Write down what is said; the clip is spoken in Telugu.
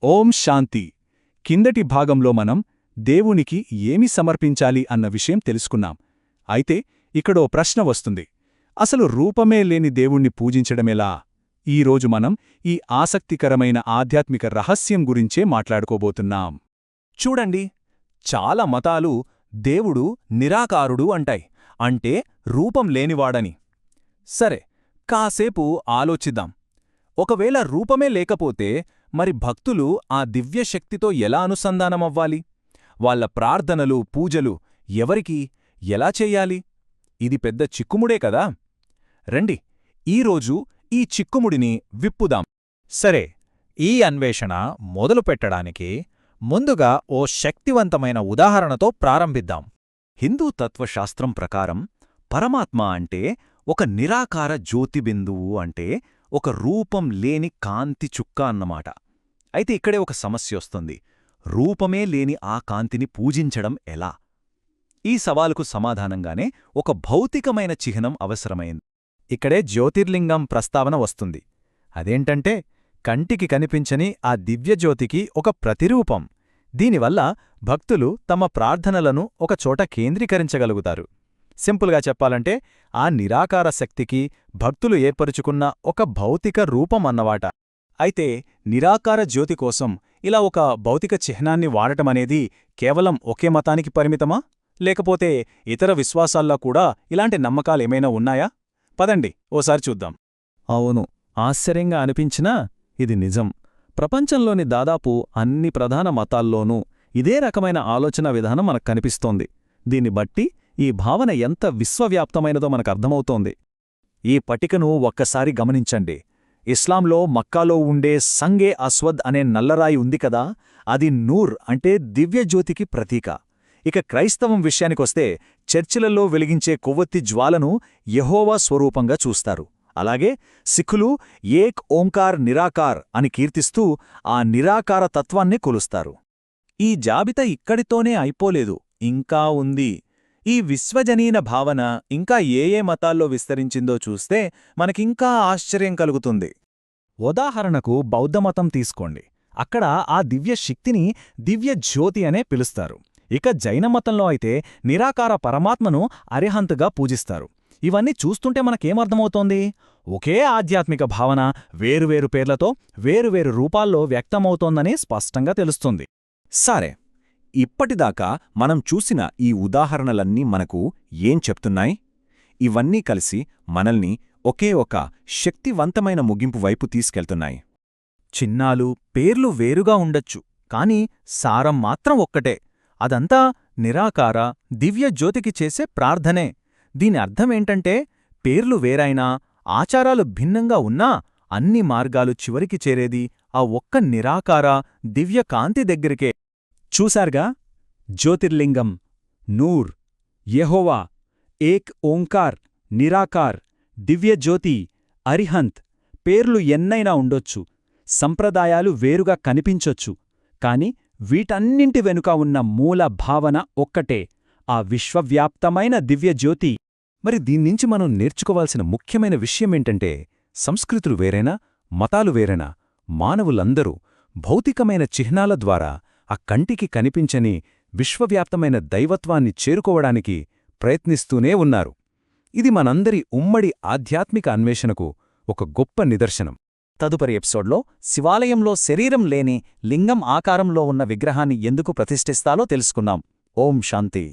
ఓం శాంతి. కిందటి భాగంలో మనం దేవునికి ఏమి సమర్పించాలి అన్న విషయం తెలుసుకున్నాం. అయితే ఇక్కడో ప్రశ్న వస్తుంది, అసలు రూపమే లేని దేవుణ్ణి పూజించడమెలా? ఈరోజు మనం ఈ ఆసక్తికరమైన ఆధ్యాత్మిక రహస్యం గురించే మాట్లాడుకోబోతున్నాం. చూడండి, చాలా మతాలు దేవుడు నిరాకారుడు అంటాయి, అంటే రూపం లేనివాడని. సరే, కాసేపు ఆలోచిద్దాం. ఒకవేళ రూపమే లేకపోతే మరి భక్తులు ఆ దివ్యశక్తితో ఎలా అనుసంధానమవ్వాలి? వాళ్ళ ప్రార్థనలు, పూజలు ఎవరికి, ఎలా చెయ్యాలి? ఇది పెద్ద చిక్కుముడే కదా. రండి, ఈరోజు ఈ చిక్కుముడిని విప్పుదాం. సరే, ఈ అన్వేషణ మొదలుపెట్టడానికి ముందుగా ఓ శక్తివంతమైన ఉదాహరణతో ప్రారంభిద్దాం. హిందూ తత్వశాస్త్రం ప్రకారం పరమాత్మ అంటే ఒక నిరాకార జ్యోతిబిందువు, అంటే ఒక రూపం లేని కాంతి చుక్క అన్నమాట. అయితే ఇక్కడే ఒక సమస్యొస్తుంది. రూపమే లేని ఆ కాంతిని పూజించడం ఎలా? ఈ సవాలుకు సమాధానంగానే ఒక భౌతికమైన చిహ్నం అవసరమైంది. ఇక్కడే జ్యోతిర్లింగం ప్రస్తావన వస్తుంది. అదేంటంటే, కంటికి కనిపించని ఆ దివ్యజ్యోతికి ఒక ప్రతిరూపం. దీనివల్ల భక్తులు తమ ప్రార్థనలను ఒకచోట కేంద్రీకరించగలుగుతారు. సింపుల్గా చెప్పాలంటే, ఆ నిరాకార శక్తికి భక్తులు ఏర్పరుచుకున్న ఒక భౌతిక రూపం అన్నమాట. అయితే నిరాకార జ్యోతి కోసం ఇలా ఒక భౌతిక చిహ్నాన్ని వాడటమనేది కేవలం ఒకే మతానికి పరిమితమా? లేకపోతే ఇతర విశ్వాసాల్లో కూడా ఇలాంటి నమ్మకాలేమైనా ఉన్నాయా? పదండి, ఓసారి చూద్దాం. అవును, ఆశ్చర్యంగా అనిపించినా ఇది నిజం. ప్రపంచంలోని దాదాపు అన్ని ప్రధాన మతాల్లోనూ ఇదే రకమైన ఆలోచన విధానం మనకు కనిపిస్తోంది. దీన్ని బట్టి ఈ భావన ఎంత విశ్వవ్యాప్తమైనదో మనకర్థమవుతోంది. ఈ పట్టికను ఒక్కసారి గమనించండి. ఇస్లాంలో మక్కాలో ఉండే సంగే అస్వద్ అనే నల్లరాయి ఉంది కదా, అది నూర్ అంటే దివ్యజ్యోతికి ప్రతీక. ఇక క్రైస్తవం విషయానికొస్తే చర్చిలలో వెలిగించే కొవ్వొత్తి జ్వాలను యెహోవా స్వరూపంగా చూస్తారు. అలాగే సిక్కులు ఏక్ ఓంకార్ నిరాకార్ అని కీర్తిస్తూ ఆ నిరాకార తత్వాన్నే కొలుస్తారు. ఈ జాబితా ఇక్కడితోనే అయిపోలేదు, ఇంకా ఉంది. ఈ విశ్వజనీన భావన ఇంకా ఏ మతాల్లో విస్తరించిందో చూస్తే మనకింకా ఆశ్చర్యం కలుగుతుంది. ఉదాహరణకు బౌద్ధమతం తీసుకోండి. అక్కడ ఆ దివ్యశక్తిని దివ్యజ్యోతి అనే పిలుస్తారు. ఇక జైనమతంలో అయితే నిరాకార పరమాత్మను అరిహంత్గా పూజిస్తారు. ఇవన్నీ చూస్తుంటే మనకేమర్థమవుతోంది? ఒకే ఆధ్యాత్మిక భావన వేరువేరు పేర్లతో వేరువేరు రూపాల్లో వ్యక్తమవుతోందని స్పష్టంగా తెలుస్తుంది. సరే, ఇప్పటిదాకా మనం చూసిన ఈ ఉదాహరణలన్నీ మనకు ఏం చెప్తున్నాయి? ఇవన్నీ కలిసి మనల్ని ఒకే ఒక శక్తివంతమైన ముగింపు వైపు తీసుకెళ్తున్నాయి. చిహ్నాలు, పేర్లు వేరుగా ఉండొచ్చు, కాని సారం మాత్రం ఒక్కటే. అదంతా నిరాకార దివ్యజ్యోతికి చేసే ప్రార్థనే. దీని అర్థమేంటంటే, పేర్లు వేరైనా, ఆచారాలు భిన్నంగా ఉన్నా అన్ని మార్గాలు చివరికి చేరేది ఆ ఒక్క నిరాకార దివ్యకాంతి దగ్గరికే. చూశార్గా, జ్యోతిర్లింగం, నూర్, యెహోవా, ఏక్ ఓంకార్, నిరాకార్, దివ్యజ్యోతి, అరిహంత్ పేర్లు ఎన్నైనా ఉండొచ్చు, సంప్రదాయాలు వేరుగా కనిపించొచ్చు, కాని వీటన్నింటి వెనుక ఉన్న మూల భావన ఒక్కటే, ఆ విశ్వవ్యాప్తమైన దివ్యజ్యోతి. మరి దీన్నించి మనం నేర్చుకోవాల్సిన ముఖ్యమైన విషయమేంటంటే, సంస్కృతులు వేరైనా, మతాలు వేరైనా, మానవులందరూ భౌతికమైన చిహ్నాల ద్వారా ఆ కంటికి కనిపించని విశ్వవ్యాప్తమైన దైవత్వాన్ని చేరుకోవడానికి ప్రయత్నిస్తూనే ఉన్నారు. ఇది మనందరి ఉమ్మడి ఆధ్యాత్మిక అన్వేషణకు ఒక గొప్ప నిదర్శనం. తదుపరి ఎపిసోడ్లో శివాలయంలో శరీరం లేని లింగం ఆకారంలో ఉన్న విగ్రహాన్ని ఎందుకు ప్రతిష్ఠిస్తాలో తెలుసుకుందాం. ఓం శాంతి.